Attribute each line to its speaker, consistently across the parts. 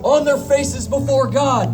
Speaker 1: on their faces before God.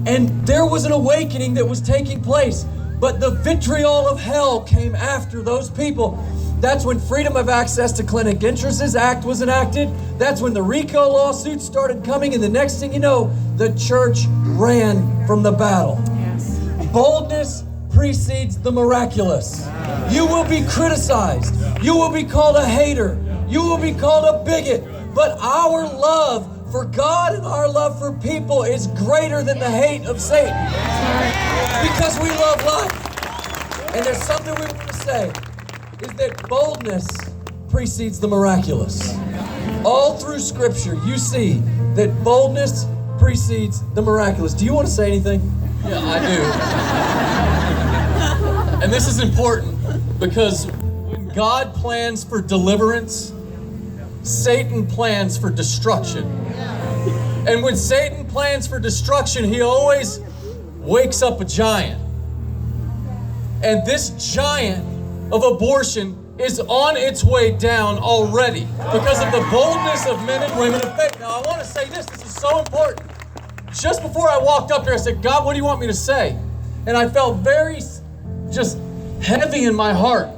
Speaker 1: And there was an awakening that was taking place. But the vitriol of hell came after those people. That's when Freedom of Access to Clinic Entrances Act was enacted. That's when the RICO lawsuits started coming. And the next thing you know, the church ran from the battle.
Speaker 2: Yes.
Speaker 1: Boldness precedes the miraculous. You will be criticized. You will be called a hater. You will be called a bigot. But our love for God and our love for people is greater than the hate of Satan. Because we love life. And there's something we want to say, is that boldness precedes the miraculous. All through Scripture, you see that boldness precedes the miraculous. Do you want to say anything?
Speaker 3: Yeah, I do. And this is important because when God plans for deliverance, Satan plans for destruction. And when Satan plans for destruction, he always wakes up a giant. And this giant of abortion is on its way down already because of the boldness of men and women of faith. Now, I want to say this is so important. Just before I walked up here, I said, God, what do you want me to say? And I felt very just heavy in my heart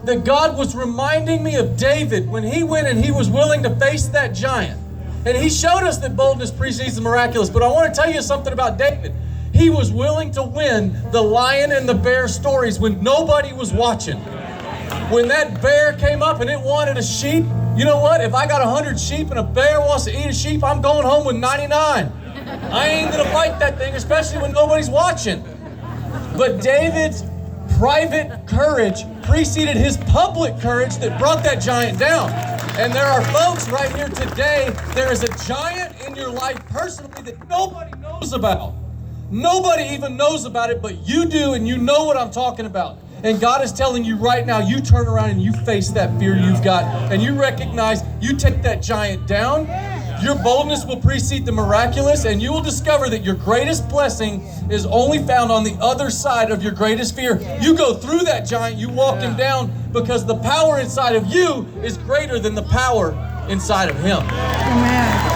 Speaker 3: that God was reminding me of David when he went and he was willing to face that giant. And he showed us that boldness precedes the miraculous. But I want to tell you something about David. He was willing to win the lion and the bear stories when nobody was watching. When that bear came up and it wanted a sheep, you know what? If I got 100 sheep and a bear wants to eat a sheep, I'm going home with 99. I ain't gonna fight that thing, especially when nobody's watching. But David's private courage preceded his public courage that brought that giant down. And there are folks right here today, there is a giant in your life personally that nobody knows about. Nobody even knows about it, but you do, and you know what I'm talking about. And God is telling you right now, you turn around and you face that fear you've got, and you recognize you take that giant down. Your boldness will precede the miraculous, and you will discover that your greatest blessing is only found on the other side of your greatest fear. You go through that giant, you walk him down, because the power inside of you is greater than the power inside of him.
Speaker 2: Amen.